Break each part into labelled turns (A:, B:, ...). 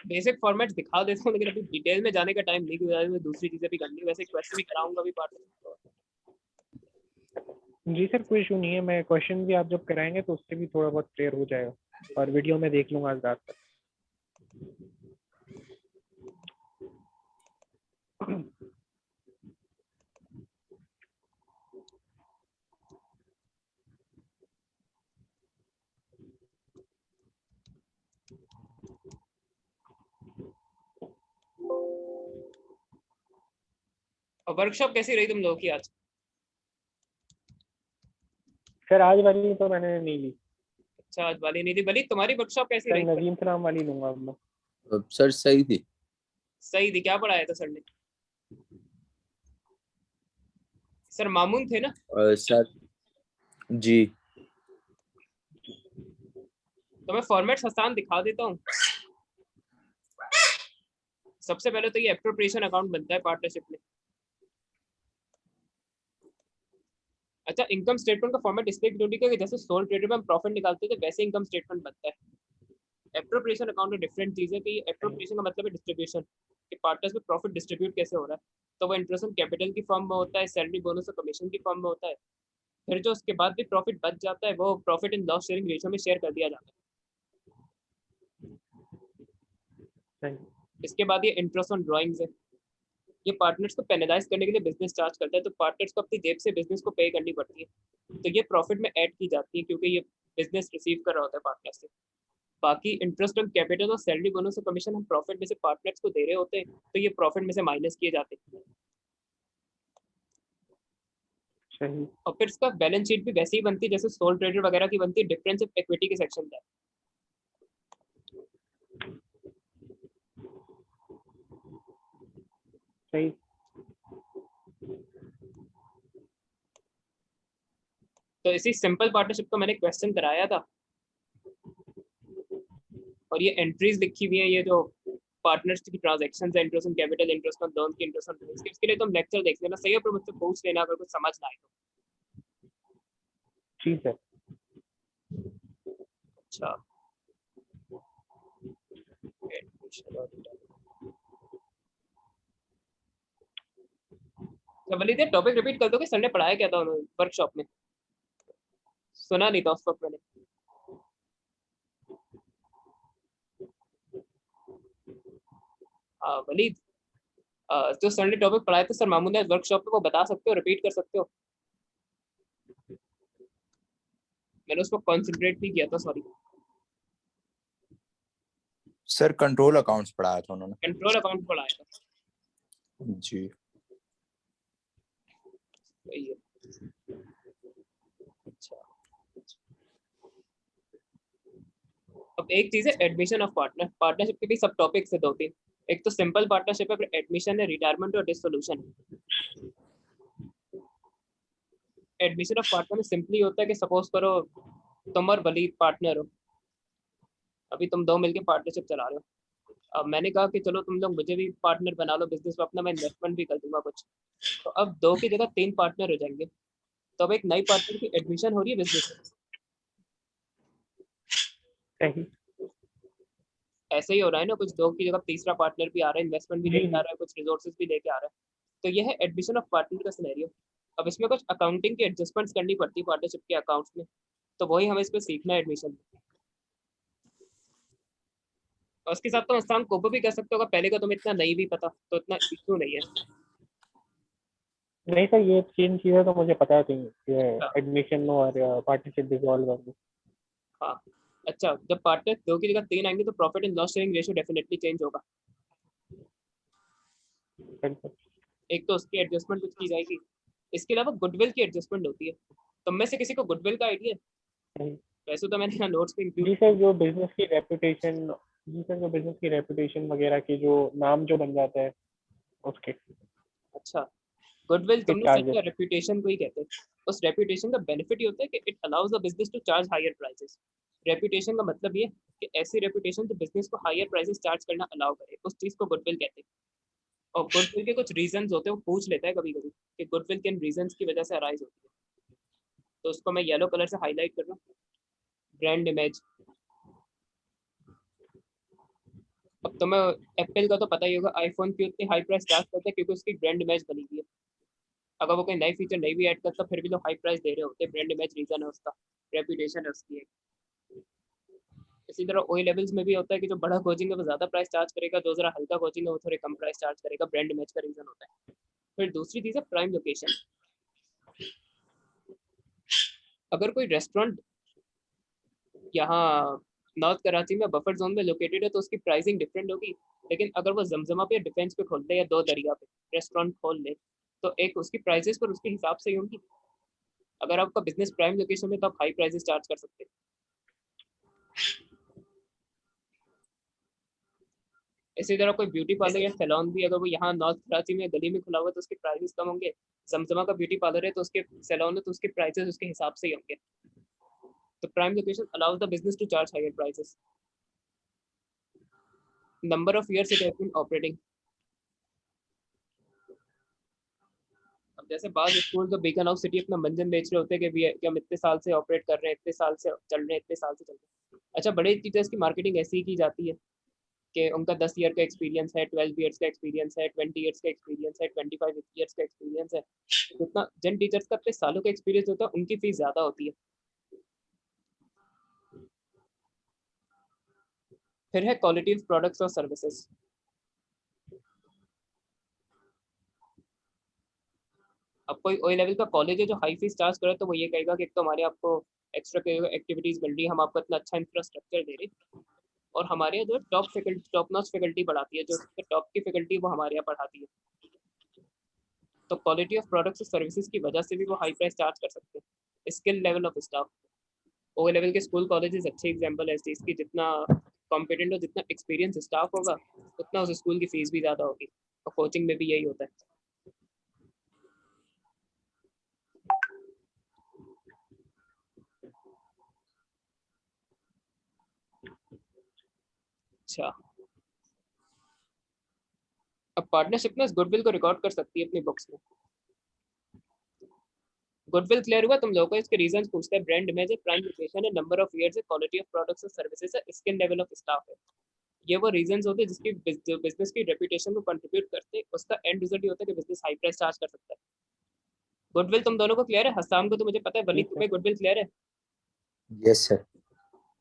A: Basic format दिखा देता हूँ, लेकिन अभी डिटेल में जाने का टाइम नहीं, क्योंकि मैं दूसरी चीजें भी करनी है। वैसे क्वेश्चन भी कराऊंगा अभी पार्टनरशिप।
B: जी सर, कोई इशू नहीं है। मैं क्वेश्चन भी आप जब कराएंगे तो उससे भी थोड़ा बहुत क्लियर हो जाएगा, और वीडियो में देख लूंगा आज रात तक।
A: और वर्कशॉप कैसी रही तुम लोगों की आज?
B: सर आज वाली तो मैंने नहीं ली
A: अच्छा, आज वाली नहीं थी। बली तुम्हारी वर्कशॉप कैसी
B: सर,
A: रही?
B: नजीम सलाम वाली लूंगा अब मैं।
C: सर सही थी।
A: सही थी। क्या पढ़ाया था सर ने? सर मामून थे ना?
C: सर जी।
A: तो मैं फॉर्मेट आसान दिखा देता हूँ। सबसे पहले तो ये एप्रोप्रिएशन अकाउंट बनता है पार्टनरशिप में। अच्छा, इनकम स्टेटमेंट का फॉर्मेट इसलिए क्योंकि कि जैसे सोल ट्रेडेड में हम प्रॉफिट निकालते थे, वैसे इनकम स्टेटमेंट बनता है। एप्रोप्रिएशन अकाउंट में डिफरेंट चीज है कि एप्रोप्रिएशन का मतलब है डिस्ट्रीब्यूशन, कि पार्टनर्स में प्रॉफिट डिस्ट्रीब्यूट कैसे हो रहा है। तो वो इंटरेस्ट ऑन कैपिटल की फॉर्म में होता है, सैलरी बोनस और कमीशन की फॉर्म में होता है। फिर जो उसके बाद भी प्रॉफिट बच जाता है, वो profit in loss sharing ratio में शेयर कर दिया जाता है। इसके बाद ये इंटरेस्ट ऑन ड्रॉइंग्स है। ये पार्टनर्स को पेनलाइज करने के लिए बिजनेस चार्ज करता है, तो पार्टनर्स को अपनी जेब से बिजनेस को पे करनी पड़ती है। तो ये प्रॉफिट में ऐड की जाती है, क्योंकि ये बिजनेस रिसीव कर रहा होता है पार्टनर से। बाकी इंटरेस्ट ऑन कैपिटल और सैलरी बोनस और कमीशन हम प्रॉफिट में से पार्टनर्स को दे रहे होते हैं, तो ये प्रॉफिट में से माइनस किए जाते हैं। और फिर इसका बैलेंस शीट भी वैसे ही बनती है जैसे सोल ट्रेडर वगैरह की बनती है, डिफरेंस ऑफ इक्विटी के सेक्शन में।
B: सही।
A: तो इसी सिंपल पार्टनरशिप को मैंने क्वेश्चन कराया था, और ये एंट्रीज लिखी हुई है। ये जो पार्टनर्स की ट्रांजैक्शंस है, interest on capital, interest on loan की, इंटरेस्ट ऑन रिस्क, इसके लिए तुम लेक्चर देख लेना, सही है? पर मुझसे पूछ लेना अगर कुछ समझ ना आए तो।
B: जी सर।
A: अच्छा, वलीद टॉपिक रिपीट कर दो कि सर ने पढ़ाया क्या था उन्होंने वर्कशॉप में? सुना नहीं था उस वक्त मैंने। वलीद, जो सर ने टॉपिक पढ़ाया था सर मामून ने वर्कशॉप में, वो बता सकते हो, रिपीट कर सकते हो? मैंने उस पर कॉन्सेंट्रेट नहीं किया था, सॉरी।
C: सर कंट्रोल अकाउंट्स पढ़ाया था उन्होंने।
A: कंट्रोल अकाउंट पढ़ाया था
C: जी।
A: सही है। अच्छा, अब एक चीज है एडमिशन ऑफ पार्टनर। पार्टनरशिप के भी सब टॉपिक्स है दो तीन। एक तो सिंपल पार्टनरशिप है, फिर एडमिशन है, रिटायरमेंट और डिसोल्यूशन है। एडमिशन ऑफ पार्टनर में सिंपली होता है कि सपोज करो तुम और वलीद पार्टनर हो, अभी तुम दो मिलके पार्टनरशिप चला रहे हो। अब मैंने कहा कि चलो तुम लोग मुझे भी पार्टनर बना लो बिजनेस में अपना, मैं इन्वेस्टमेंट भी कर दूंगा कुछ। तो अब दो की जगह तीन पार्टनर हो जाएंगे, तो अब एक नई पार्टनर की एडमिशन हो रही है बिजनेस में।
B: सही।
A: ऐसे ही हो रहा है ना, कुछ दो की जगह तीसरा पार्टनर भी आ रहा है, इन्वेस्टमेंट भी
B: जी
A: लेके आ
B: जी।
A: रहा है, कुछ रिसोर्सेज भी लेके आ रहा है। तो यह है एडमिशन ऑफ पार्टनर का सिनेरियो। अब इसमें कुछ अकाउंटिंग की एडजस्टमेंट्स करनी पड़ती है पार्टनरशिप के अकाउंट्स में, तो वही हमें इस पर सीखना है एडमिशन। और उसके साथ तो इंसान कोप भी कर सकते होगा, पहले का तुम्हें इतना नहीं भी पता तो इतना इश्यू नहीं है।
B: नहीं सर, ये तीन चीज़ें तो मुझे पता थी, ये
A: अच्छा,
B: एडमिशन और पार्टनरशिप डिसॉल्व और
A: हाँ। अच्छा, जब पार्टनर दो की जगह तीन आएंगे तो profit and loss sharing ratio definitely change होगा। एक तो उसकी एडजस्टमेंट कुछ की जाएगी। इसके अलावा गुडविल की एडजस्टमेंट होती है। तुम में से किसी को गुडविल का आइडिया है?
B: सही।
A: वैसे तो मैंने यहाँ नोट्स में इंक्लूड
B: जी
A: किया।
B: सर, जो बिजनेस की रेपुटेशन, जी सर, जो बिजनेस की रेपुटेशन वगैरह की जो नाम जो बन जाता है उसके
A: अच्छा, गुडविल
B: के
A: तुमने सही
B: चार्जेस।
A: किया, रेपुटेशन को ही कहते हैं। उस रेपुटेशन का बेनिफिट ये होता है कि it allows the business to charge higher prices. Reputation का मतलब ये कि ऐसी रेपुटेशन जो बिजनेस को हायर प्राइसेस चार्ज करना अलाउ करे, उस चीज को गुडविल कहते हैं। और गुडविल के कुछ रीजंस होते हैं, वो पूछ लेता है कभी कभी कि गुडविल किन रीजंस की वजह से अराइज होती है। तो उसको मैं येलो कलर से हाईलाइट कर रहा हूँ। Brand image. अब तो मैं एप्पल का तो पता ही होगा, आईफोन क्यों इतनी हाई प्राइस चार्ज करते हैं, क्योंकि उसकी ब्रांड इमेज बनी हुई है। अगर वो कोई नई फीचर नहीं भी ऐड करता फिर भी लोग हाई प्राइस दे रहे होते हैं, ब्रांड इमेज रीजन है उसका, रेपुटेशन है उसकी एक। इसी तरह ओई लेवल्स में भी होता है कि जो बड़ा कोचिंग है वो ज़्यादा प्राइस चार्ज करेगा, जो ज़रा हल्का कोचिंग है वो थोड़े कम प्राइस चार्ज करेगा, ब्रांड इमेज का रीज़न होता है। फिर दूसरी चीज़ है प्राइम लोकेशन। अगर कोई रेस्टोरेंट यहाँ नॉर्थ कराची में बफर जोन में लोकेटेड है तो उसकी प्राइसिंग डिफरेंट होगी, लेकिन अगर वो जमजमा पे डिफेंस पे खोल ले या दो दरिया पे रेस्टोरेंट खोल ले तो एक उसकी प्राइसेस पर उसके हिसाब से ही होंगी। अगर आपका बिजनेस प्राइम लोकेशन में तो आप हाई प्राइसेस चार्ज कर सकते हैं। इसी तरह कोई ब्यूटी पार्लर या सैलून भी अगर वो यहाँ नॉर्थ कराची में गली में खुला हुआ है तो उसके प्राइसेस कम होंगे। जमजमा का ब्यूटी पार्लर है तो उसके सैलून है तो उसके प्राइसेस उसके हिसाब से ही होंगे। तो prime location allows the business to charge higher prices. Number of years it has been operating. अब जैसे बाद स्कूल तो बीकन ऑफ सिटी अपना मंजन बेच रहे होते हैं कि हम इतने साल से ऑपरेट कर रहे हैं, इतने साल से चल रहे हैं, इतने साल से चल रहे हैं। अच्छा, बड़े टीचर्स की मार्केटिंग ऐसी ही की जाती है कि उनका 10 ईयर का एक्सपीरियंस है, 12 ईयर्स का एक्सपीरियंस है, 20 ईयर्स का एक्सपीरियंस है, 25 ईयर्स का एक्सपीरियंस है। जितना जिन टीचर्स का अपने सालों का एक्सपीरियंस होता है उनकी फीस ज़्यादा होती है। फिर है क्वालिटी ऑफ प्रोडक्ट्स और सर्विसेज। अब कोई ओई लेवल का कॉलेज है जो हाई फीस चार्ज करे तो वो ये कहेगा कि एक तो हमारे आपको एक्स्ट्रा एक्टिविटीज मिल रही है, हम आपको इतना अच्छा इंफ्रास्ट्रक्चर दे रहे हैं, और हमारे यहाँ जो top faculty top notch faculty पढ़ाती है, जो टॉप की फैकल्टी वो हमारे यहाँ पढ़ाती है। तो क्वालिटी ऑफ प्रोडक्ट्स और सर्विसेज की वजह से भी वो हाई प्राइस चार्ज कर सकते हैं। Skill level of staff. O level के स्कूल कॉलेजेस अच्छे एग्जांपल है इस चीज़ की, जितना कॉम्पिटेंट और जितना एक्सपीरियंस स्टाफ होगा उतना उस स्कूल की फीस भी ज़्यादा होगी, और कोचिंग में भी यही होता है। अच्छा, अब पार्टनरशिप में गुडविल को रिकॉर्ड कर सकती है अपनी बुक्स में। गुडविल क्लियर हुआ तुम लोगों को? इसके रीजंस पूछते हैं, ब्रांड इमेज है, प्राइम लोकेशन है, नंबर ऑफ ईयर्स है, क्वालिटी ऑफ प्रोडक्ट्स और सर्विसेज है, स्किल लेवल ऑफ स्टाफ है। ये वो रीजंस होते हैं जिसकी बिजनेस की रेपुटेशन को कंट्रीब्यूट करते हैं, उसका एंड रिजल्ट ये होता है कि बिजनेस हाई प्राइस चार्ज कर सकता है। गुडविल तुम दोनों को क्लियर है? हसाम को तो मुझे पता है, वली तुम्हें गुडविल क्लियर है?
C: Yes sir.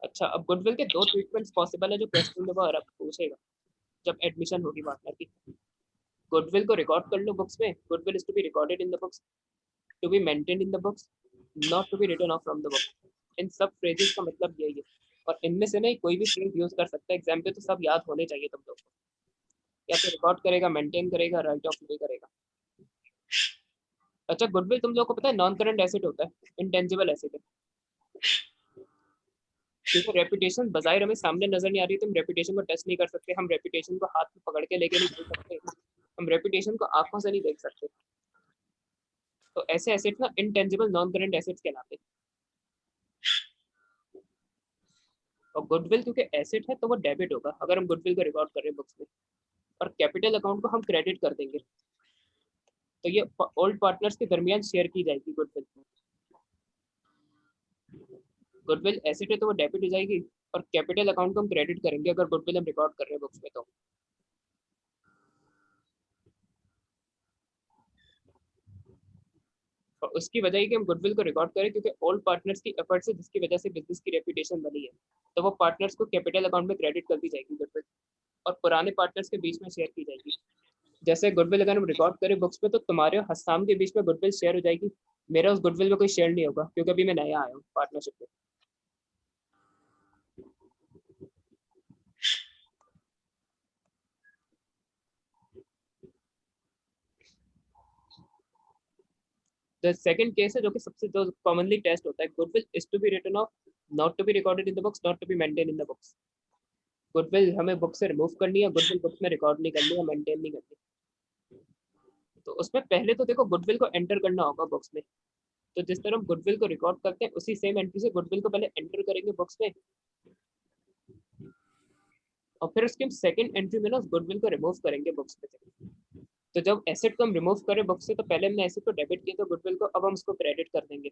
A: अच्छा, अब गुडविल के दो ट्रीटमेंट्स पॉसिबल है जो क्वेश्चन में वो पूछेगा जब एडमिशन होगी पार्टनर की। गुडविल को रिकॉर्ड कर लो बुक्स में, goodwill is to be recorded in the books, to be maintained in the books, not to be written off from the book. इन सब फ्रेजेस का मतलब यही है, और इनमें से नहीं कोई भी फ्रेज यूज कर सकता है। एग्जाम पे तो सब याद होने चाहिए तुम लोग को, या तो रिकॉर्ड करेगा, मेंटेन करेगा, राइट ऑफ नहीं करेगा। अच्छा, गुडविल तुम लोग को पता है नॉन करंट एसेट होता है, इंटेंजिबल एसेट है। क्योंकि रेपुटेशन बाजार हमें सामने नजर नहीं आ रही, तो हम रेपुटेशन को टेस्ट नहीं कर सकते, हम रेपुटेशन को हाथ में पकड़ के लेके नहीं चल सकते, हम रेपुटेशन को आंखों से नहीं देख सकते। तो ऐसे एसेट ना इंटेंजिबल नॉन करंट एसेट्स कहलाते हैं। और गुडविल क्योंकि एसेट है तो वो डेबिट होगा अगर हम गुडविल को रिकॉर्ड कर रहे हैं बुक्स में, और कैपिटल अकाउंट को हम क्रेडिट कर देंगे। तो ये ओल्ड पार्टनर्स के दरमियान शेयर की जाएगी गुडविल। गुडविल एसेट है तो वो डेबिट हो जाएगी, और कैपिटल अकाउंट को हम क्रेडिट करेंगे अगर गुडविल हम रिकॉर्ड कर रहे हैं बुक्स में। तो और उसकी वजह है कि हम गुडविल को रिकॉर्ड करें क्योंकि ओल्ड पार्टनर्स की एफर्ट से जिसकी वजह से बिजनेस की रेपुटेशन बनी है, तो वो पार्टनर्स को कैपिटल अकाउंट में क्रेडिट कर दी जाएगी गुडविल, और पुराने पार्टनर्स के बीच में शेयर की जाएगी। जैसे गुडविल अगर हम रिकॉर्ड करें बुक्स में तो तुम्हारे और हस्साम के बीच में गुडविल शेयर हो जाएगी, मेरा उस गुडविल में कोई शेयर नहीं होगा क्योंकि अभी मैं नया आया हूँ पार्टनरशिप में। द सेकंड केस है जो कि सबसे जो कॉमनली टेस्ट होता है, goodwill is to be written off, not to be recorded in the books, not to be maintain in the books. Goodwill हमें बुक से रिमूव करनी है, गुडविल बुक्स में रिकॉर्ड नहीं करनी है, मेंटेन नहीं करनी। तो उसमें पहले तो देखो गुडविल को एंटर करना होगा बुक्स में। तो जिस तरह हम गुडविल को रिकॉर्ड करते हैं उसी सेम एंट्री से गुडविल को पहले एंटर करेंगे बुक्स में, और फिर उसके हम सेकंड एंट्री में ना उस गुडविल को रिमूव करेंगे बुक्स में से। तो जब एसेट को हम रिमूव करें बुक से तो पहले हमने एसेट को डेबिट किया, तो गुडविल को अब हम उसको क्रेडिट कर देंगे।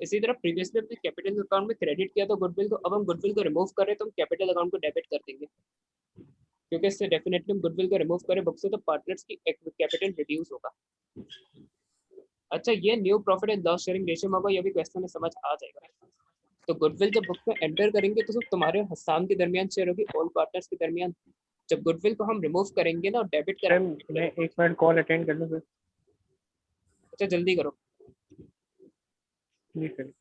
A: इसी तरह प्रीवियसली हमने कैपिटल अकाउंट में क्रेडिट किया था गुडविल को, अब हम गुडविल को रिमूव कर रहे हैं तो हम कैपिटल अकाउंट को डेबिट कर देंगे, क्योंकि इससे डेफिनेटली हम गुडविल को रिमूव करें बुक से तो पार्टनर्स की कैपिटल रिड्यूस होगा। अच्छा, ये new profit and loss sharing ratio में होगा, ये भी क्वेश्चन में समझ आ जाएगा। तो गुडविल जब बुक में एंटर करेंगे तो सिर्फ तुम्हारे और हस्साम के दरमियान शेयर होगी, ऑल पार्टनर्स के दरमियान। जब गुडविल को हम रिमूव करेंगे ना और डेबिट करेंगे,
B: मैं 1 मिनट कॉल अटेंड कर लूँ फिर।
A: अच्छा जल्दी करो।
B: जी सर।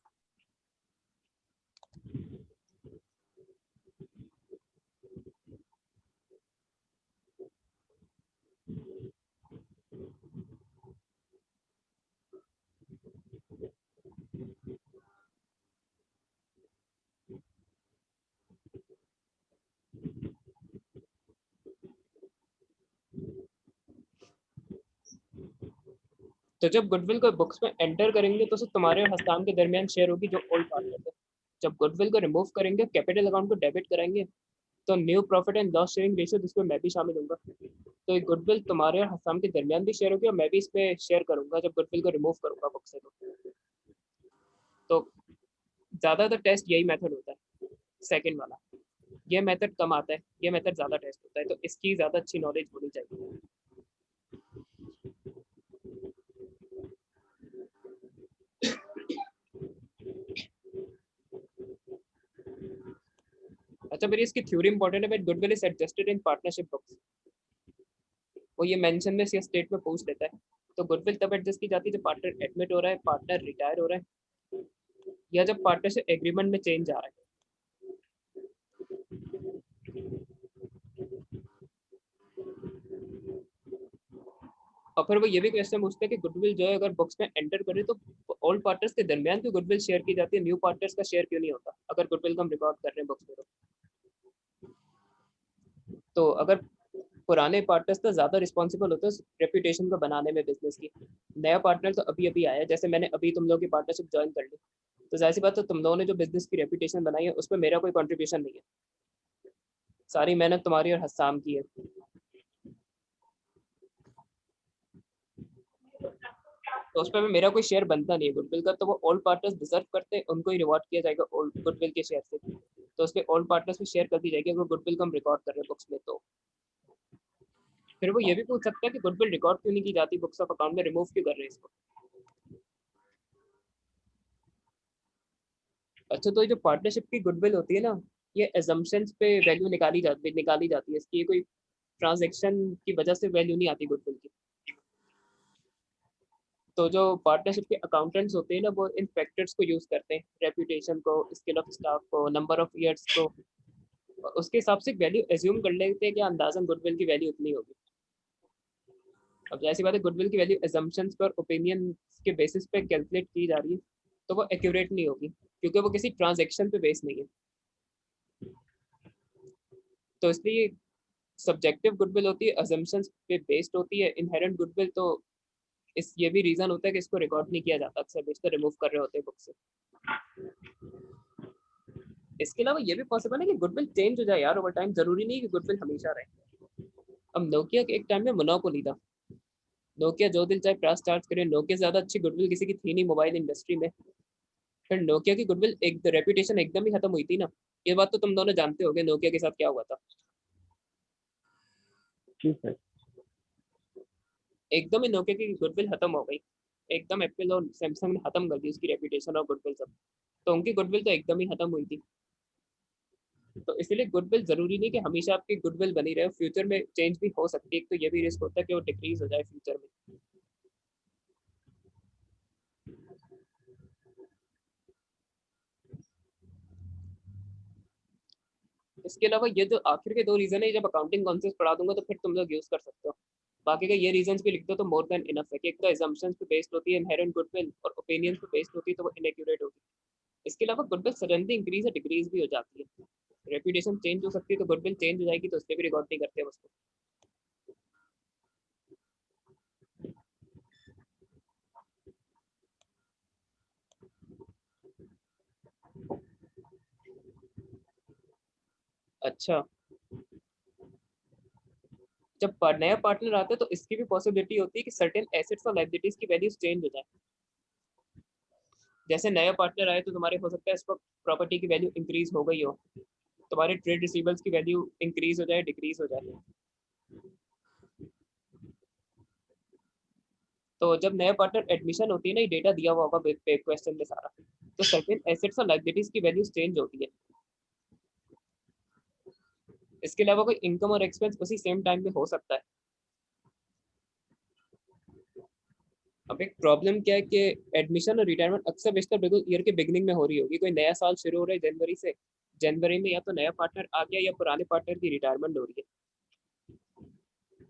A: तो जब गुडविल को बुक्स में एंटर करेंगे तो सिर्फ तुम्हारे और हस्साम के दरमियान शेयर होगी जो ओल्ड पार्टनर है। जब गुडविल को रिमूव करेंगे, कैपिटल अकाउंट को डेबिट कराएंगे, तो new profit and loss sharing ratio जिसमें मैं भी शामिल हूँ, तो ये गुडविल तुम्हारे और हस्साम के दरमियान भी शेयर होगी और मैं भी इसमें शेयर करूंगा जब गुडविल को रिमूव करूंगा बुक से। तो ज्यादातर टेस्ट यही मेथड होता है, सेकंड वाला। ये मेथड कम आता है, ये मेथड ज्यादा टेस्ट होता है, तो इसकी ज्यादा अच्छी नॉलेज होनी चाहिए। अच्छा, मेरी इसकी थ्योरी इंपॉर्टेंट है, but goodwill is adjusted in partnership books. वो ये मेंशन में या स्टेट में पूछ लेता है। तो गुडविल तब एडजस्ट की जाती है जब पार्टनर एडमिट हो रहा है, पार्टनर रिटायर हो रहा है, या जब पार्टनरशिप एग्रीमेंट में चेंज आ रहा है। और फिर वो ये भी क्वेश्चन पूछते हैं कि गुडविल जो है अगर बुक्स में एंटर करे तो ऑल पार्टनर्स के दरमियान क्यों गुडविल शेयर की जाती है, न्यू पार्टनर्स का शेयर क्यों नहीं होता अगर गुडविल को हम रिकॉर्ड कर रहे हैं बुक्स में। तो अगर पुराने पार्टनर्स तो ज्यादा रिस्पॉन्सिबल होते हैं रेपुटेशन को बनाने में बिजनेस की, नया पार्टनर तो अभी अभी आया है, जैसे मैंने अभी तुम लोगों की पार्टनरशिप ज्वाइन कर ली, तो जाहिर सी बात, तो तुम लोगों ने जो बिजनेस की रेपुटेशन बनाई है उसमें मेरा कोई कंट्रीब्यूशन नहीं है, सारी मेहनत तुम्हारी और हस्साम की है। तो उस पर मेरा कोई शेयर बनता नहीं है गुडविल का, तो वो ऑल पार्टनर्स डिजर्व करते हैं, उनको ही रिवॉर्ड किया जाएगा गुडविल के शेयर से। तो उसके ऑल पार्टनर्स में शेयर कर दी जाएगी अगर गुडविल को हम रिकॉर्ड कर रहे हैं बुक्स में। तो फिर वो ये भी पूछ सकता है कि गुडविल रिकॉर्ड क्यों नहीं की जाती बुक्स ऑफ अकाउंट में, रिमूव क्यों कर रहे हैं इसको। अच्छा, तो ये जो पार्टनरशिप की गुडविल होती है ना, ये एजम्पशंस पे वैल्यू निकाली जाती है इसकी, कोई ट्रांजैक्शन की वजह से वैल्यू नहीं आती गुडविल की। तो जो पार्टनरशिप के अकाउंटेंट्स होते हैं ना, वो इन फैक्टर्स को यूज करते हैं, रेपुटेशन को, स्किल ऑफ स्टाफ को, नंबर ऑफ ईयर्स को, उसके हिसाब से वैल्यू एज्यूम कर लेते हैं कि अंदाजन गुडविल की वैल्यू उतनी होगी। अब जैसी बात है, गुडविल की वैल्यू एजम्पशंस पर, ओपिनियन के बेसिस पे कैलकुलेट की जा रही है, तो वो एक्यूरेट नहीं होगी क्योंकि वो किसी ट्रांजैक्शन पे बेस नहीं है। तो इसलिए सब्जेक्टिव गुडविल होती है, अजम्पशंस पे बेस्ड होती है। इनहेरेंट गुडविल तो इस ये भी रीजन होता है कि इसको रिकॉर्ड नहीं किया जाता, अक्सर बेशतर रिमूव कर रहे होते हैं बुक से। इसके अलावा ये भी पॉसिबल है कि गुडविल चेंज हो जाए यार ओवर टाइम, जरूरी नहीं कि गुडविल हमेशा रहे। अब नोकिया के एक टाइम में मोनोपोली था, नोकिया जो दिल चाहे प्राइस चार्ज करे, नोकिया ज्यादा अच्छी गुडविल किसी की थी नहीं मोबाइल इंडस्ट्री में। फिर नोकिया की गुडविल एक रेपुटेशन एकदम ही खत्म हुई थी ना, ये बात तो तुम दोनों जानते होगे नोकिया के साथ क्या हुआ था।
B: ठीक है।
A: एकदम ही नोकिया की गुडविल खत्म हो गई, एकदम एप्पल और सैमसंग ने खत्म कर दी उसकी रेपुटेशन और गुडविल सब। तो उनकी गुडविल तो एकदम ही खत्म हुई थी। तो इसलिए गुडविल जरूरी नहीं कि हमेशा आपकी गुडविल बनी रहे, फ्यूचर में चेंज भी हो सकती है, तो ये भी रिस्क होता है कि वो डिक्रीज हो जाए फ्यूचर में। इसके अलावा ये जो आखिर के दो रीजन है, जब अकाउंटिंग कॉन्सेप्ट पढ़ा दूंगा तो फिर तुम लोग यूज कर सकते हो। बाकी का ये रीजंस भी लिख दो तो मोर देन इनफ है कि एक तो assumptions पे बेस्ड होती है इनहेरेंट गुडविल, और ओपिनियंस पे बेस्ड होती है तो वो इनएक्यूरेट होती है। इसके अलावा गुडविल सडनली इंक्रीज या डिक्रीज भी हो जाती है, रेपुटेशन चेंज हो सकती है तो गुडविल चेंज हो जाएगी, तो उससे भी रिकॉर्ड नहीं करते उसको। अच्छा, जब नया पार्टनर आता है तो इसकी भी पॉसिबिलिटी होती है कि सर्टेन एसेट्स और लायबिलिटीज की वैल्यूज चेंज हो जाए। जैसे नया पार्टनर आए तो तुम्हारे हो सकता है इस वक्त प्रॉपर्टी की वैल्यू इंक्रीज हो गई हो, तुम्हारे ट्रेड रिसीवेबल्स की वैल्यू इंक्रीज हो जाए, डिक्रीज हो जाए। तो जब नया पार्टनर एडमिशन होती है ना, ये डेटा दिया हुआ होगा क्वेश्चन में सारा, तो सर्टेन एसेट्स और लायबिलिटीज की वैल्यूज चेंज होती है। इसके अलावा कोई इनकम और एक्सपेंस उसी सेम टाइम पे हो सकता है। अब एक प्रॉब्लम क्या है कि एडमिशन और रिटायरमेंट अक्सर बेशतर बिल्कुल ईयर के बिगनिंग में हो रही होगी। कोई नया साल शुरू हो रहा है जनवरी से, जनवरी में या तो नया पार्टनर आ गया या पुराने पार्टनर की रिटायरमेंट हो रही है।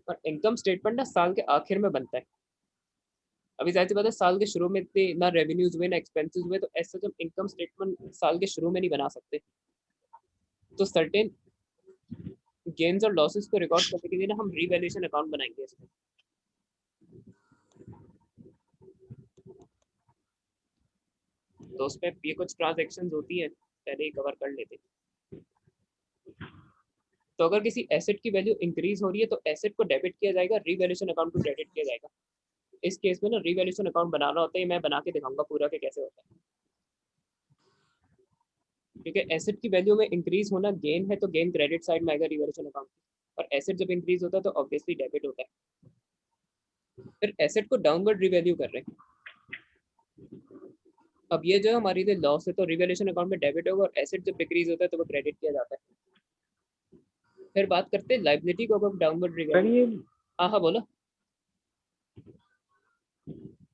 A: और इनकम स्टेटमेंट ना साल के आखिर में बनता है। अभी जाहिर सी बात है साल के शुरू में इतने ना रेवेन्यूज हुए ना एक्सपेंसेस हुए, तो ऐसे जब इनकम स्टेटमेंट साल के शुरू में नहीं बना सकते, तो सर्टेन गेन्स और लॉसेस को रिकॉर्ड करने के लिए ना हम रीवैल्यूएशन अकाउंट बनाएंगे इसमें। तो उस पर ये कुछ ट्रांजेक्शन होती है, पहले ही कवर कर लेते। तो अगर किसी एसेट की वैल्यू इंक्रीज हो रही है तो एसेट को डेबिट किया जाएगा, रीवैल्यूएशन अकाउंट को क्रेडिट किया जाएगा। इस केस में ना रीवैल्यूएशन अकाउंट बनाना होता है, मैं बना के दिखाऊंगा पूरा के कैसे होता है। क्योंकि एसेट की वैल्यू में इंक्रीज होना गेन है, तो गेन क्रेडिट साइड में आएगा रीवैल्यूएशन अकाउंट, और एसेट जब इंक्रीज होता है तो ऑब्वियसली डेबिट होता है। फिर एसेट को डाउनवर्ड रिवैल्यू कर रहे हैं। अब ये जो हमारी लॉस है तो रिवैल्यूएशन अकाउंट में डेबिट होगा, और एसेट जब डिक्रीज होता है तो वो क्रेडिट किया जाता है। फिर बात करते हैं लाइबिलिटी को, अगर डाउनवर्ड
B: सर
A: रिवैल्यू।
B: ये
A: हाँ हाँ बोलो।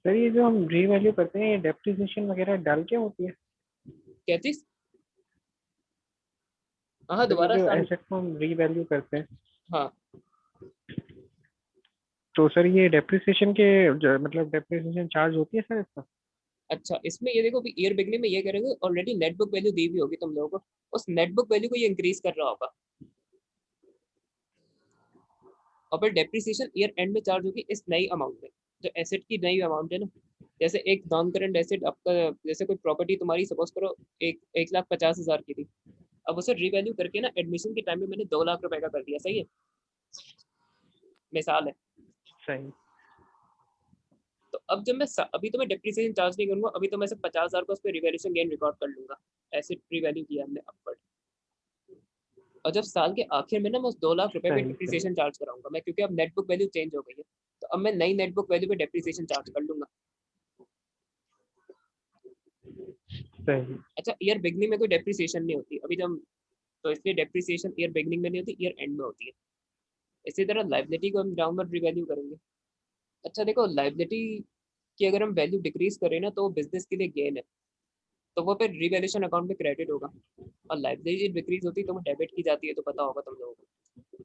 B: सर ये जो हम रीवैल्यू करते हैं, ये डेप्रिसिएशन वगैरह डाल के होती है?
A: क्या चीज? हाँ
B: सर ये
A: दोबारा
B: जो
A: स्टार्ट।
B: एसेट को हम रीवैल्यू करते हैं,
A: हाँ
B: तो सर ये डेप्रिसिएशन के मतलब डेप्रिसिएशन चार्ज होती है सर इसका?
A: अच्छा, इसमें ये देखो अभी ईयर बिगनिंग में ये करेंगे, ऑलरेडी नेट बुक वैल्यू दी हुई होगी तुम लोगों को, उस नेट बुक वैल्यू को ये इंक्रीज कर रहा होगा, और फिर डेप्रिसिएशन ईयर एंड में चार्ज होगी इस नई अमाउंट में, जो एसेट की नई अमाउंट है ना। जैसे एक नॉन करंट एसेट आपका, जैसे कोई प्रॉपर्टी तुम्हारी सपोज करो 1,50,000 की थी, अब उसे रीवैल्यू करके ना एडमिशन के टाइम में मैंने 2 लाख रुपए का कर दिया, सही है, मिसाल है।
B: सही।
A: तो अब जब मैं अभी तो मैं डेप्रिसिएशन चार्ज नहीं करूंगा, अभी तो मैं सिर्फ 50,000 का उस पर रिवैल्यूएशन गेन रिकॉर्ड कर लूंगा, एसेट रीवैल्यू किया हमने अपवर्ड। और जब साल के आखिर में ना मैं उस 2 लाख रुपए पे
B: सही सही।
A: डिप्रिसिएशन चार्ज कराऊंगा मैं, क्योंकि अब नेट बुक वैल्यू चेंज हो गई है, तो अब मैं नई नेट बुक वैल्यू पे डिप्रिसिएशन चार्ज कर लूंगा।
B: सही।
A: अच्छा, ईयर बिगनिंग में कोई डेप्रिसिएशन नहीं होती अभी जब, तो इसलिए डेप्रिसिएशन ईयर बिगनिंग में नहीं होती, ईयर एंड में होती है। इसी तरह लाइबिलिटी को हम डाउनवर्ड रिवैल्यू करेंगे। अच्छा देखो, लाइबिलिटी की अगर हम वैल्यू डिक्रीज करें ना तो बिजनेस के लिए गेन है, तो वो फिर रिवैल्यूएशन अकाउंट में क्रेडिट होगा। और लाइबिलिटी डिक्रीज होती है तो वो डेबिट की जाती है, तो पता होगा तुम लोगों को।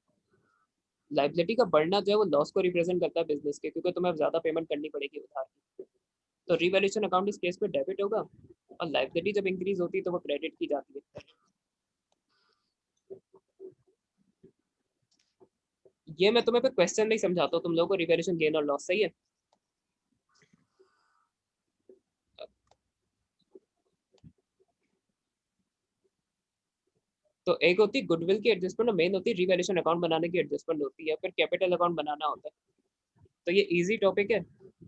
A: लाइबिलिटी का बढ़ना जो है वो लॉस को रिप्रेजेंट करता है बिजनेस के, क्योंकि तुम्हें ज्यादा पेमेंट करनी पड़ेगी उधार की, तो रिवैल्यूएशन अकाउंट इस केस में डेबिट होगा। और लाइबिलिटी जब इंक्रीज होती है तो वो क्रेडिट की जाती है। ये मैं तुम्हें पे क्वेश्चन नहीं समझाता हूँ तुम लोगों को, रिवैल्यूएशन गेन और लॉस, सही है। तो एक होती है गुडविल की एडजस्टमेंट, और मेन होती है रिवैल्यूएशन अकाउंट बनाने की एडजस्टमेंट होती है, फिर कैपिटल अकाउंट बनाना होता है। तो ये इजी टॉपिक है,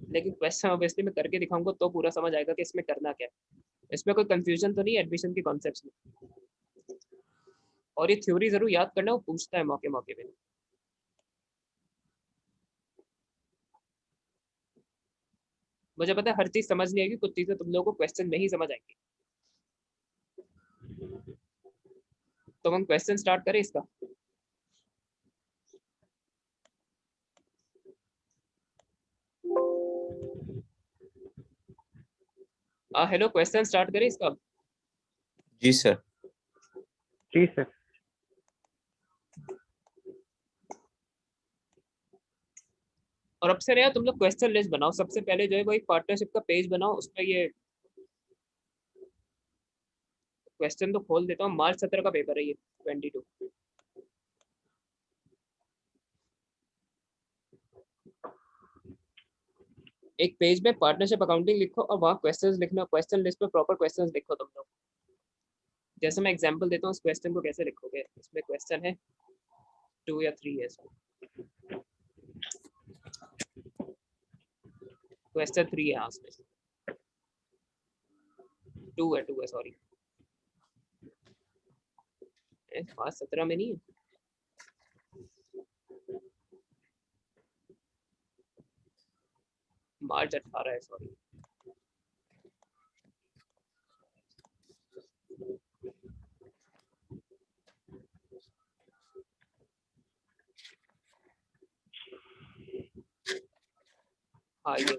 A: लेकिन क्वेश्चन ऑब्वियसली मैं करके दिखाऊंगा तो पूरा समझ आएगा कि इसमें करना क्या है। इसमें कोई कंफ्यूजन तो नहीं है एडमिशन के कॉन्सेप्ट्स में। और ये थ्योरी जरूर याद करना, वो पूछता है मौके मौके पे। मुझे पता है हर चीज समझ नहीं आएगी, कुछ चीजें तुम लोगों को क्वेश्चन में ही समझ आएंगी। तो हम क्वेश्चन स्टार्ट करें इसका। हेलो, क्वेश्चन स्टार्ट करें इसका।
C: जी सर।
B: जी सर।
A: और अब से नया तुम लोग क्वेश्चन लिस्ट बनाओ, सबसे पहले जो है वो एक पार्टनरशिप का पेज बनाओ, उस पर ये क्वेश्चन तो खोल देता हूँ। मार्च 17 का पेपर है ये, 22। एक पेज में पार्टनरशिप अकाउंटिंग लिखो और वहाँ क्वेश्चंस लिखना, क्वेश्चन लिस्ट में प्रॉपर क्वेश्चंस लिखो तुम लोग। जैसे मैं एग्जांपल देता हूँ उस क्वेश्चन को कैसे लिखोगे। इसमें क्वेश्चन है 2 या 3 है इसमें। क्वेश्चन 3 है यहाँ पे। 2 है सॉरी, 5/17 में नहीं है। मार्च 18 है सॉरी। हाँ ये,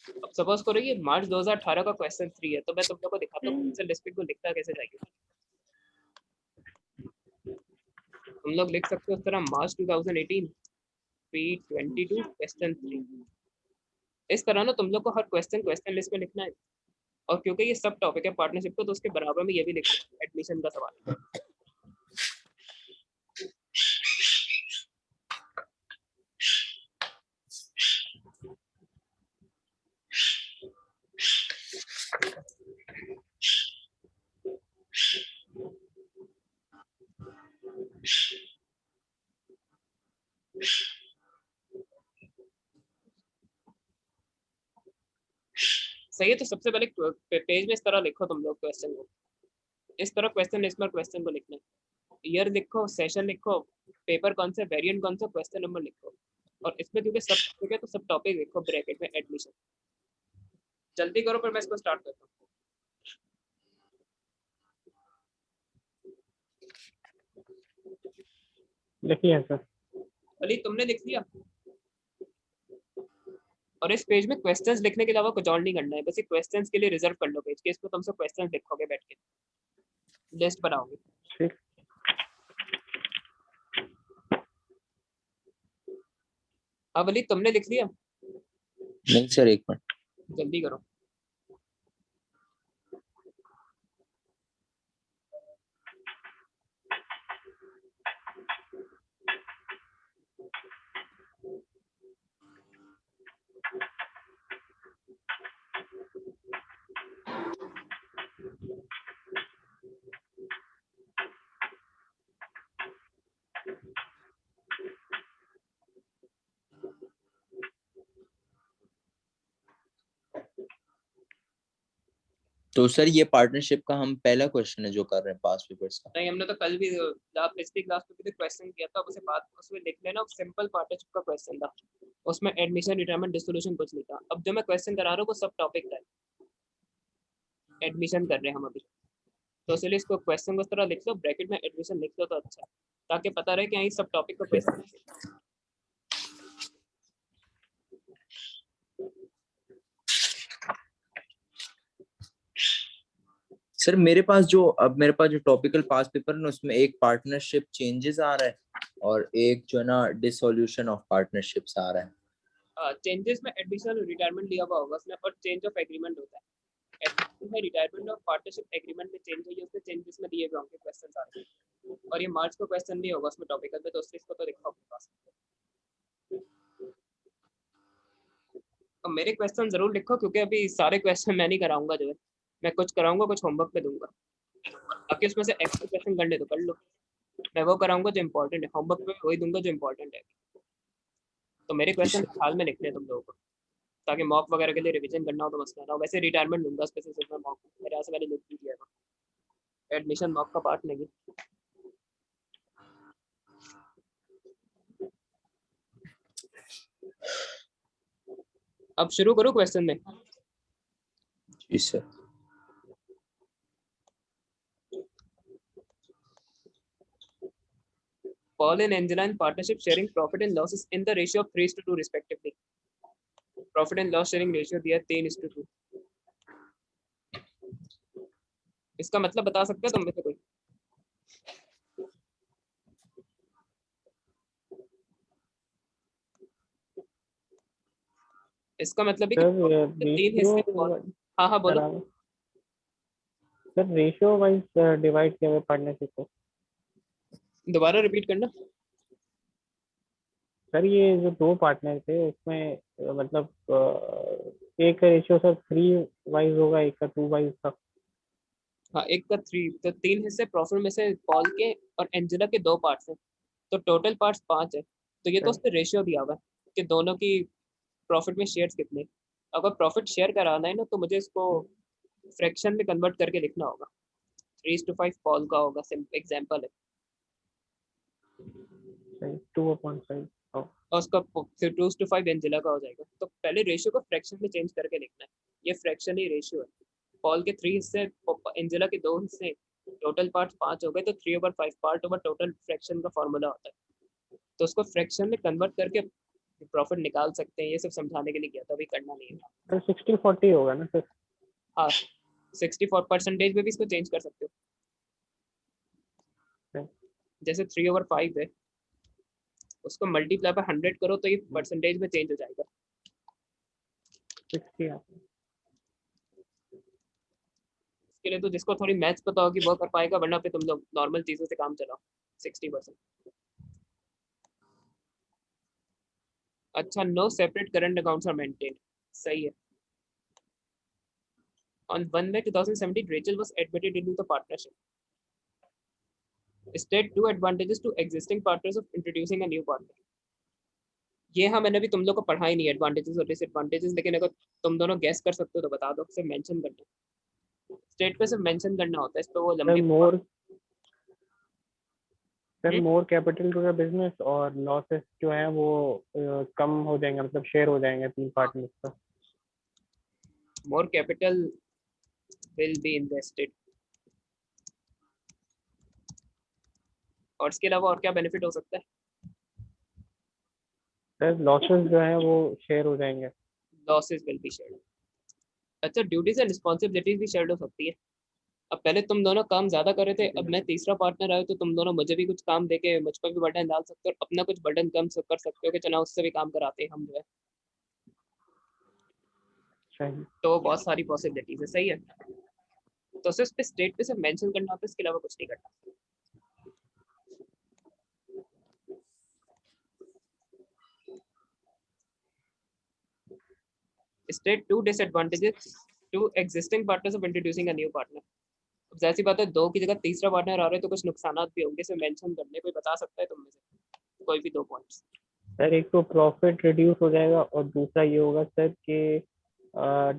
A: अब सपोज करो ये मार्च 2018 का क्वेश्चन 3 है, तो मैं तुम लोग को दिखाता हूँ क्वेश्चन लिस्ट को लिखता कैसे जाएगा। तुम लोग लिख सकते हो उस तरह मार्च 2018 P22 क्वेश्चन 3। इस तरह ना तुम लोग को हर क्वेश्चन लिस्ट में लिखना है, और क्योंकि ये सब टॉपिक है पार्टनरशिप को, तो उसके बराबर में ये भी लिखो एडमिशन का सवाल। सही है, तो सबसे पहले पेज में इस तरह लिखो तुम लोग क्वेश्चन को, इस तरह क्वेश्चन लिस्ट में क्वेश्चन को लिखना है। ईयर लिखो, सेशन लिखो, पेपर कौन सा, वेरिएंट कौन सा, क्वेश्चन नंबर लिखो, और इसमें क्योंकि सब टॉपिक है तो सब टॉपिक लिखो ब्रैकेट में एडमिशन। जल्दी करो, पर मैं इसको स्टार्ट करता हूँ।
B: लिखिए सर।
A: अली तुमने लिख लिया? और इस पेज में क्वेश्चंस लिखने के अलावा कुछ और नहीं करना है, बस ये क्वेश्चंस के लिए रिजर्व कर लो पेज के, इसमें तुम सब क्वेश्चंस लिखोगे बैठ के, लिस्ट बनाओगे।
B: ठीक।
A: अब अली तुमने लिख लिया?
C: नहीं सर, एक मिनट।
A: जल्दी करो।
C: तो सर ये पार्टनरशिप का हम पहला क्वेश्चन है जो कर रहे हैं पास पेपर्स का।
A: नहीं, हमने तो कल भी पिछली क्लास में भी क्वेश्चन किया था, उसे बात उसमें लिख लेना, सिंपल पार्टनरशिप का क्वेश्चन था, उसमें एडमिशन, रिटायरमेंट, डिसोल्यूशन कुछ नहीं था। अब जो मैं क्वेश्चन करा रहा हूँ वो सब टॉपिक का है, एडमिशन कर रहे हैं हम अभी, तो इसलिए इसको क्वेश्चन को इस तरह लिख लो, ब्रैकेट में एडमिशन लिख लो तो अच्छा है, ताकि पता रहे कि यहाँ सब टॉपिक का क्वेश्चन।
C: सर मेरे पास जो टॉपिकल पास पेपर है ना, उसमें एक पार्टनरशिप चेंजेस आ रहा है और एक जो है ना डिसोल्यूशन ऑफ पार्टनरशिप्स आ रहा है।
A: चेंजेस में एडमिशन रिटायरमेंट लिया हुआ होगा उसमें, और चेंज ऑफ एग्रीमेंट होता है। एडमिशन में रिटायरमेंट और पार्टनरशिप एग्रीमेंट में चेंज हुई है, उसमें चेंजेस में दिए गए होंगे क्वेश्चन आ रहे हैं, और ये मार्च को क्वेश्चन नहीं होगा उसमें टॉपिकल में, तो इसको तो लिखा अपने पास। अब मेरे क्वेश्चन जरूर लिखो, क्योंकि अभी सारे क्वेश्चन मैं नहीं कराऊंगा, जो है मैं कुछ कराऊंगा, कुछ होमवर्क पे दूंगा, बाकी उसमें से एक्स्ट्रा क्वेश्चन करने तो कर लो, मैं वो कराऊंगा जो इम्पोर्टेंट है, होमवर्क पे वही दूंगा जो इम्पोर्टेंट है। तो मेरे क्वेश्चन हाल में लिखने तुम लोगों को, ताकि मॉक वगैरह के लिए रिवीजन करना हो तो मसला ना हो। वैसे रिटायरमेंट दूंगा स्पेसिफिक में, मॉक मेरे यहाँ से मैंने लिख भी दिया था, एडमिशन मॉक का पार्ट नहीं। अब शुरू करो क्वेश्चन में।
C: जी sir.
A: Paul and Angela in partnership sharing profit and losses in the ratio of 3:2 respectively. Profit and loss sharing ratio दिया 3:2। इसका मतलब बता सकते हो तुम में से कोई? इसका मतलब है कि 3 हिस्से। हाँ हाँ बोलो।
B: सर रेशियो वाइज डिवाइड किया हुआ पार्टनरशिप को।
A: दोबारा रिपीट करना।
B: सर ये जो दो पार्टनर थे उसमें मतलब एक का रेशियो सर 3 वाइज होगा, एक का 2 वाइज था।
A: हाँ, एक का 3, तो 3 हिस्से प्रॉफिट में से पॉल के और एंजेला के 2 पार्ट्स हैं, तो टोटल पार्ट्स 5 है। तो ये तो उसने रेशियो दिया हुआ है कि दोनों की प्रॉफिट में शेयर्स कितने। अगर प्रॉफिट शेयर कराना है ना, तो मुझे इसको फ्रैक्शन में कन्वर्ट करके लिखना होगा। 3:5 पॉल का होगा, सिंपल एग्जांपल है।
B: 2/5
A: और उसका फिर 2:5 एंजेला का हो जाएगा। तो पहले रेशियो को फ्रैक्शन में चेंज करके लिखना है। ये फ्रैक्शन ही रेशियो है। पॉल के 3 हिस्से, एंजेला के 2 हिस्से, टोटल पार्ट 5 हो गए, तो 3/5 पार्ट ओवर टोटल फ्रैक्शन का फॉर्मूला होता है। तो उसको फ्रैक्शन में कन्वर्ट करके प्रॉफिट निकाल सकते हैं। ये सब समझाने के लिए किया था, अभी करना नहीं है।
B: तो 60-40 होगा ना सर?
A: हाँ, 64% में भी इसको चेंज कर सकते हो। जैसे 3/5 है, उसको मल्टीप्लाई बाय 100 करो तो ये परसेंटेज में चेंज हो जाएगा।
B: 60
A: इसके लिए तो जिसको थोड़ी मैथ्स पता होगी वो कर पाएगा, वरना पे तुम लोग नॉर्मल चीजों से काम चलाओ। 60%। अच्छा, no separate current accounts are maintained, सही है। On 1 May 2017, Rachel was admitted into the partnership. State 2 advantages to existing partners of introducing a new partner. ये हाँ मैंने अभी तुम लोग को पढ़ा ही नहीं, एडवांटेजेस और डिसएडवांटेजेस, लेकिन अगर तुम दोनों गेस कर सकते हो तो बता दो, सिर्फ मेंशन करना। स्टेट पे सिर्फ मेंशन करना होता है, इस पे वो
B: सर।
A: लंबी
B: more capital to the business और लॉसेस जो है वो कम हो जाएंगे, मतलब शेयर हो जाएंगे 3 पार्टनर्स का।
A: More capital will be invested. और इसके अलावा और क्या बेनिफिट हो सकता है?
B: सर लॉसेस जो है वो शेयर हो जाएंगे।
A: Losses will be shared. अच्छा, ड्यूटीज एंड रिस्पॉन्सिबिलिटीज भी शेयर्ड हो सकती है। अब पहले तुम दोनों काम ज्यादा कर रहे थे, अब मैं तीसरा पार्टनर आया तो तुम दोनों मुझे भी कुछ काम देके मुझ पर भी बर्डन डाल सकते हो, अपना कुछ बर्डन कम कर सकते हो कि चलो उससे भी काम कराते हैं हम जो है।
B: सही।
A: तो बहुत सारी पॉसिबिलिटीज है, सही है। तो सिर्फ पे स्टेट पे सिर्फ मेंशन करना होता है, इसके अलावा कुछ नहीं करना। State 2 disadvantages to existing partners of introducing a new partner. अब जैसी बात है, 2 की जगह तीसरा पार्टनर आ रहा है तो कुछ नुकसान भी होंगे, सिर्फ मेंशन करने। कोई बता सकता है तुम में से कोई भी 2 पॉइंट्स?
B: सर एक तो प्रॉफिट रिड्यूस हो जाएगा और दूसरा ये होगा सर कि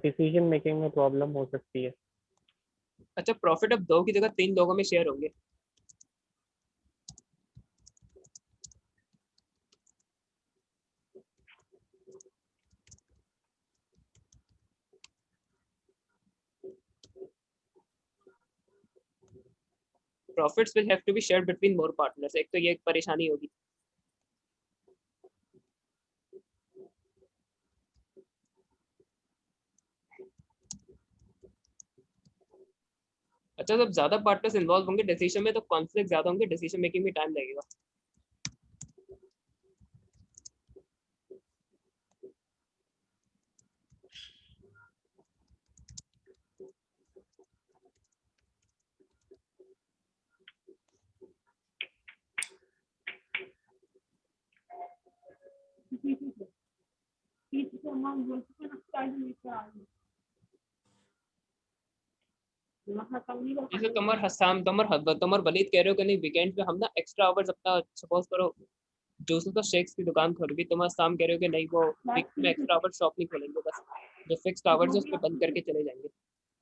B: डिसीजन मेकिंग में प्रॉब्लम हो सकती है।
A: अच्छा, प्रॉफिट अब 2 की जगह 3 लोगों में शेयर होंगे। Profits will have to be shared between more partners. एक तो ये एक परेशानी होगी। अच्छा, जब ज्यादा पार्टनर्स इन्वॉल्व होंगे डिसीजन में तो कॉन्फ्लिक्ट ज्यादा होंगे, डिसीजन मेकिंग में टाइम लगेगा। जैसे तुम और वलीद कह रहे हो कि नहीं वीकेंड पे हम ना एक्स्ट्रा आवर्स अपना, सपोज करो जूस तो शेक्स की दुकान खोल गई, तुम शाम कह रहे हो कि नहीं वो वीक में एक्स्ट्रा आवर्स शॉप नहीं खोलेंगे, बस जो फिक्स्ड आवर्स है उस पर बंद करके चले जाएंगे।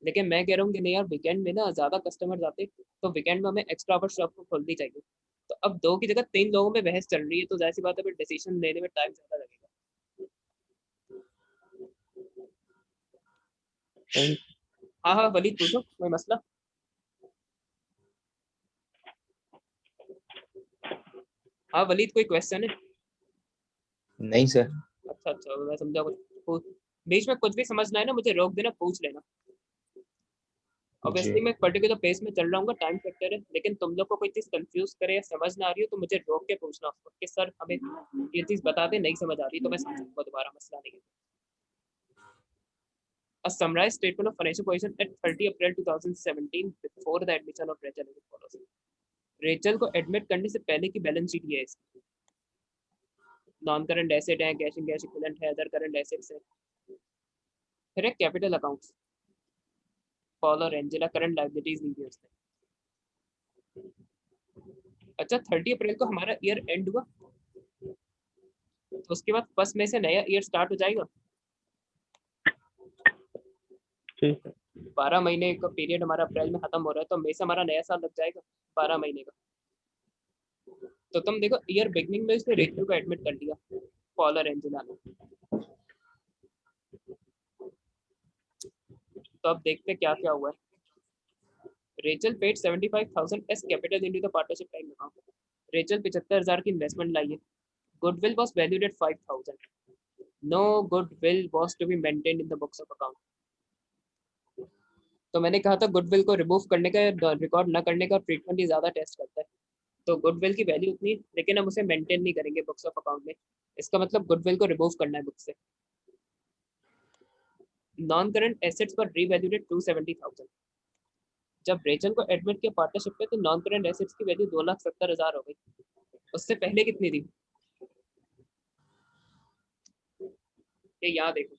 A: लेकिन मैं कह रहा हूँ कि नहीं यार, वीकेंड में ना ज्यादा कस्टमर आते, तो वीकेंड में हमें एक्स्ट्रा आवर्स शॉप को खोलनी चाहिए। तो अब 2 की जगह 3 लोगों में बहस चल रही है, तो जाहिर सी बात है फिर डिसीजन लेने में टाइम ज्यादा लगेगा।
B: सही।
A: हाँ हाँ वलीद पूछो, कोई मसला? हाँ वलीद, कोई क्वेश्चन है?
C: नहीं सर।
A: अच्छा अच्छा, मैं समझा कुछ। बीच में कुछ भी समझना है ना मुझे रोक देना, पूछ लेना।
C: जी
A: ऑब्वियसली मैं एक पर्टिकुलर पेस में चल रहा हूँ, टाइम फैक्टर है, लेकिन तुम लोग को कोई चीज कंफ्यूज करे या समझ ना आ रही हो तो मुझे रोक के पूछना उसको कि सर हमें ये चीज बता दे, नहीं समझ आ रही तो मैं समझूंगा दोबारा, मसला नहीं है। A summarized statement of financial position at 30 April 2017 before the admission of Rachel as follows. Rachel को एडमिट करने से पहले की बैलेंस शीट ये है। नॉन करंट एसेट है, कैश एंड कैश इक्विवेलेंट है, अदर करंट एसेट्स है, फिर है कैपिटल अकाउंट्स। पॉल और एंजेला करंट लायबिलिटीज दी हुई उसने। अच्छा, 30 अप्रैल को हमारा ईयर एंड हुआ, तो उसके बाद 1 मई से नया ईयर स्टार्ट हो जाएगा।
B: ठीक है।
A: 12 महीने का पीरियड हमारा अप्रैल में खत्म हो रहा है, तो मई से हमारा नया साल लग जाएगा 12 महीने का। तो तुम देखो ईयर बिगनिंग में इसने रेचल को एडमिट कर लिया पॉल और एंजेला ने। तो अब देखते क्या क्या हुआ है। Rachel paid 75,000 as capital into the partnership time account. Rachel 75,000 की इन्वेस्टमेंट लाई है। Goodwill was valued at 5,000. No goodwill was to be maintained in the books of account. तो मैंने कहा था गुडविल को रिमूव करने का, रिकॉर्ड ना करने का ट्रीटमेंट ही ज्यादा टेस्ट करता है। तो गुडविल की वैल्यू उतनी, लेकिन हम उसे मेंटेन नहीं करेंगे बुक्स ऑफ अकाउंट में। इसका मतलब गुडविल को रिमूव करना है बुक से। नॉन करंट एसेट्स पर रीवैल्यूड एट 270,000। जब रेचल को एडमिट किया पार्टनरशिप पे तो नॉन करंट एसेट्स की वैल्यू 2,70,000 हो गई। उससे पहले कितनी थी ये यहाँ देखो।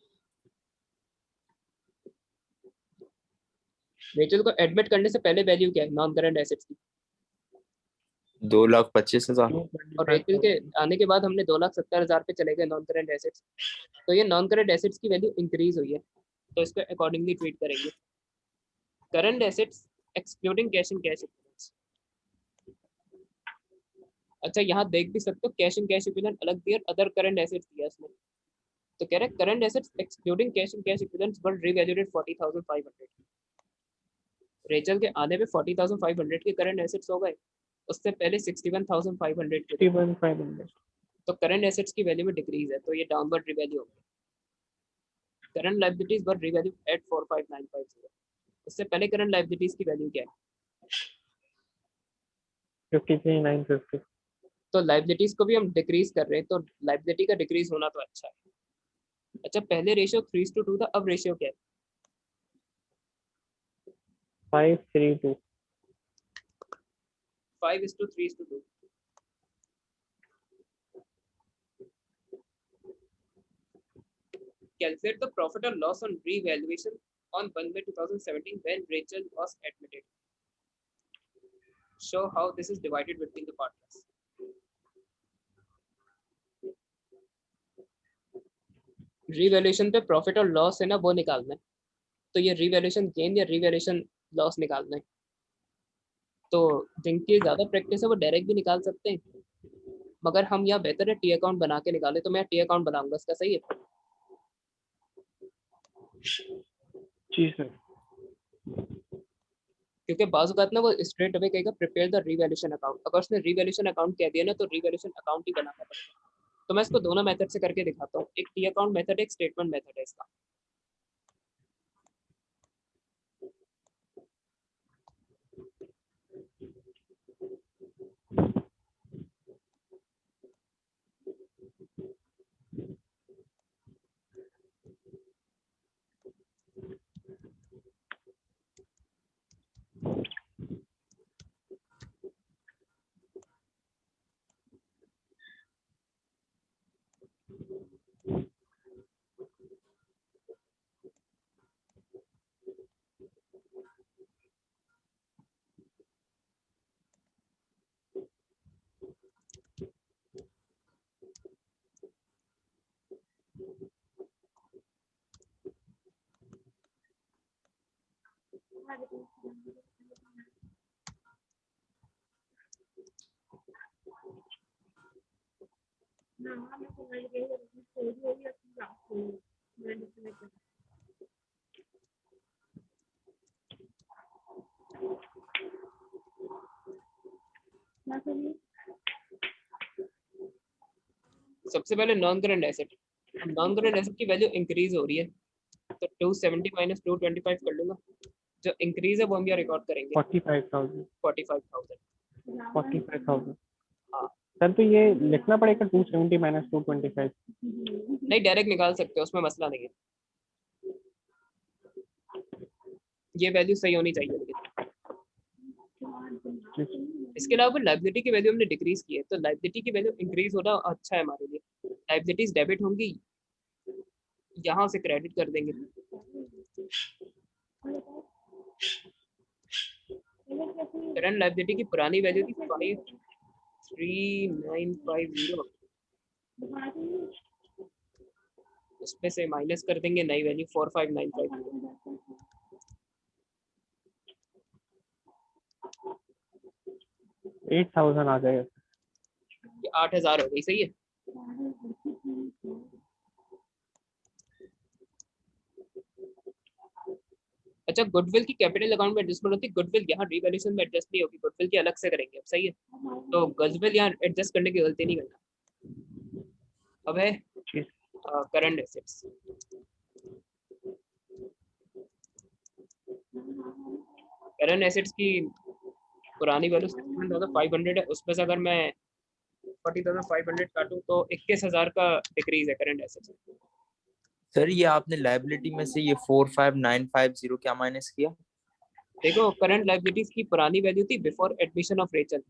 A: रेचल को एडमिट करने से पहले वैल्यू क्या है नॉन करंट एसेट्स की?
C: 2,25,000।
A: और रेचल के आने के बाद हमने 2,70,000 पे चले गए नॉन करंट एसेट्स। तो ये नॉन करंट एसेट्स की वैल्यू इंक्रीज हुई है, तो इसको अकॉर्डिंगली ट्रीट करेंगे। Current assets excluding cash and cash equivalents. अच्छा यहाँ देख भी सकते हो कैश एंड कैश इक्विवेलेंट अलग दिया, अदर करंट एसेट्स दिया इसमें। तो कह रहे हैं current assets excluding cash and cash equivalents were revalued at 40,500। Rachel के आने पे 40,500 के करंट एसेट्स हो गए, उससे पहले 61,500 के।
B: 61,500।
A: तो करंट एसेट्स की वैल्यू में डिक्रीज है, तो ये डाउनवर्ड रिवैल्यू हो गया। करंट लायबिलिटीज वर रीवैल्यूड एट 45,950। उससे पहले करंट लायबिलिटीज की वैल्यू क्या है?
B: 53,950।
A: तो लायबिलिटीज को भी हम डिक्रीज कर रहे हैं, तो लायबिलिटी का डिक्रीज होना तो अच्छा है। अच्छा पहले रेशियो 3:2 था, अब रेशियो क्या है?
B: 5:3:2।
A: 5:3:2। Calculate the profit or loss on revaluation on 1 May 2017 when Rachel was admitted. Show how this is divided between the partners. Revaluation पे प्रॉफिट और लॉस है ना, वो निकालना है। तो ये रिवैल्यूएशन गेन या रिवैल्यूएशन लॉस निकालना है। तो जिनकी ज्यादा प्रैक्टिस है वो डायरेक्ट भी निकाल सकते हैं, मगर हम यहाँ बेहतर है टी अकाउंट बना के निकाले। तो मैं टी अकाउंट बनाऊंगा, इसका सही है?
B: जी सर।
A: क्योंकि बाज़ ना वो स्ट्रेट अवे कहेगा प्रिपेयर द रिवैल्यूएशन अकाउंट। अगर उसने रिवैल्यूएशन अकाउंट कह दिया ना, तो रिवैल्यूएशन अकाउंट ही बनाना पड़ेगा। तो मैं इसको दोनों मेथड से करके दिखाता हूँ। एक टी अकाउंट मेथड, एक स्टेटमेंट मेथड है इसका। सबसे पहले non current asset. Non current asset की वैल्यू इंक्रीज हो रही है, तो 270 माइनस 225 कर लूंगा। जो इंक्रीज है वो हम यहाँ रिकॉर्ड करेंगे
B: 45,000।
A: 45,000।
B: 45,000।
A: हाँ
B: सर तो ये लिखना पड़ेगा 270 माइनस 225।
A: नहीं, डायरेक्ट निकाल सकते हो, उसमें मसला नहीं है। ये वैल्यू सही होनी चाहिए। लेकिन इसके अलावा लाइबिलिटी की वैल्यू हमने डिक्रीज की है, तो लाइबिलिटी की वैल्यू इंक्रीज होना अच्छा है हमारे लिए। लाइबिलिटीज डेबिट होंगी, यहाँ से क्रेडिट कर देंगे। करंट लाइबिलिटी की पुरानी वैल्यू थी 53950, उसमें से माइनस कर देंगे नई वैल्यू 45,950।
B: 8,000 आ जाएगा।
A: ये 8,000 हो गई, सही है। अच्छा, गुडविल की कैपिटल अकाउंट में एडजस्टमेंट होती है, गुडविल यहाँ रिवैल्यूएशन में एडजस्ट नहीं होगी, गुडविल की अलग से करेंगे अब, सही है। तो गुडविल यहाँ एडजस्ट करने की गलती नहीं करना। अब है करंट एसेट्स। करंट एसेट्स की पुरानी वैल्यू 61,500 है, उसमें से अगर मैं 40,500 काटूं तो 21,000 का डिक्रीज है करंट एसेट्स।
C: सर ये आपने लाइबिलिटी में से ये 45,950 क्या माइनस किया?
A: देखो, करंट लाइबिलिटीज की पुरानी वैल्यू थी before admission of Rachel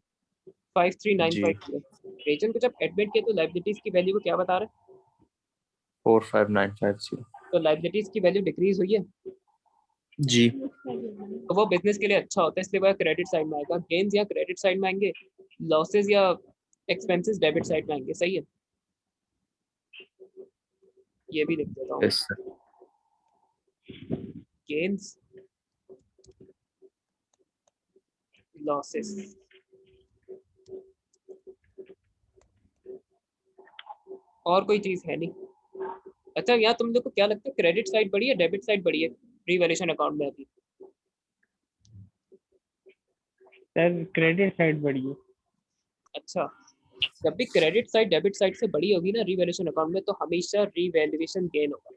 A: 53,950। Rachel को जब एडमिट किया तो लाइबिलिटीज की वैल्यू को क्या बता रहा है?
C: 45,950।
A: तो लाइबिलिटीज की वैल्यू डिक्रीज हुई है,
C: जी।
A: तो वो बिजनेस के लिए अच्छा होता है, इसलिए वो क्रेडिट साइड में आएगा। गेन्स या क्रेडिट साइड में आएंगे, लॉसेस या एक्सपेंसेस डेबिट साइड में आएंगे, सही है। ये भी लिख देता हूँ,
C: यस सर।
A: Gains losses. और कोई चीज है नहीं। अच्छा, यहाँ तुम लोग को क्या लगता है, क्रेडिट साइड बड़ी है डेबिट साइड बड़ी है रिवैल्यूएशन अकाउंट में अभी?
B: सर क्रेडिट साइड बड़ी है।
A: अच्छा, जब भी क्रेडिट साइड डेबिट साइड से बड़ी होगी ना रिवैल्यूएशन अकाउंट में, तो हमेशा रिवैल्यूएशन गेन होगा।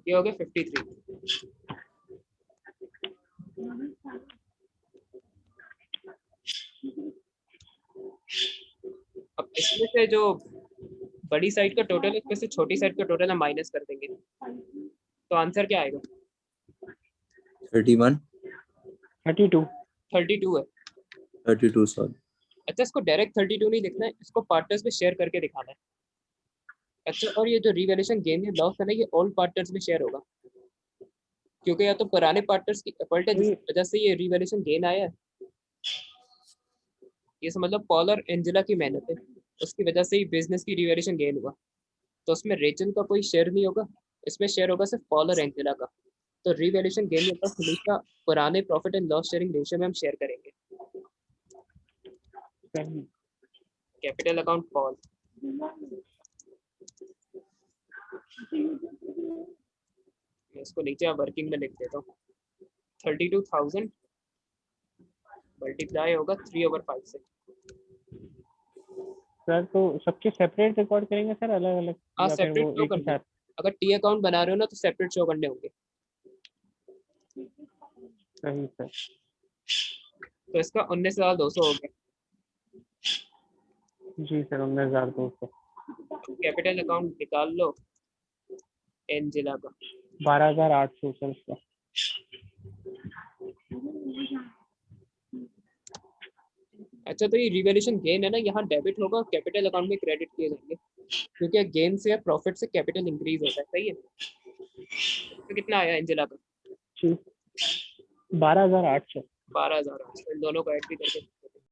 A: ये हो गया 53। अब इसमें से जो बड़ी साइड का टोटल है उसमें से छोटी साइड का टोटल हम माइनस कर देंगे, तो आंसर क्या आएगा?
C: 31
B: 32
A: 32 है।
C: 32 सॉरी।
A: अच्छा, इसको डायरेक्ट 32 नहीं लिखना है, इसको पार्टनर्स में शेयर करके दिखाना है। अच्छा, और ये जो रिवैल्यूएशन गेन या लॉस है ना, ये ऑल पार्टनर्स में शेयर होगा, क्योंकि या तो पुराने पार्टनर्स की एफर्ट है जिस वजह से ये रिवैल्यूएशन गेन आया है, ये समझ लो पॉल और एंजेला की मेहनत है, उसकी वजह से ही बिजनेस की रिवैल्यूएशन गेन हुआ। तो उसमें रेचल का कोई शेयर नहीं होगा, इसमें शेयर होगा सिर्फ पॉल और एंजेला का। तो रिवैल्यूएशन गेन या लॉस हमेशा पुराने profit and loss sharing ratio में हम शेयर करेंगे। कैपिटल अकाउंट पॉल, मैं इसको नीचे वर्किंग में लिख देता हूँ। 32,000 मल्टीप्लाई होगा 3/5 से।
B: सर तो सबके सेपरेट रिकॉर्ड करेंगे सर, अलग अलग
A: हाँ,
B: या फिर
A: सेपरेट
B: वो
A: शो
B: एक ही
A: करने,
B: साथ?
A: अगर टी अकाउंट बना रहे हो ना तो सेपरेट शो करने होंगे।
B: सही सर।
A: तो इसका 19,200 हो गया।
B: जी सर 19,200।
A: कैपिटल अकाउंट निकाल लो एंजेला का।
B: 12,800 सर इसका।
A: अच्छा, तो ये रिवैल्यूएशन गेन है ना, यहाँ डेबिट होगा, कैपिटल अकाउंट में क्रेडिट किए जाएंगे, क्योंकि गेन से या प्रॉफिट से कैपिटल इंक्रीज होता है, सही है। तो कितना आया एंजेला का?
B: 12,800।
A: 12,000। इन दोनों को ऐड भी करके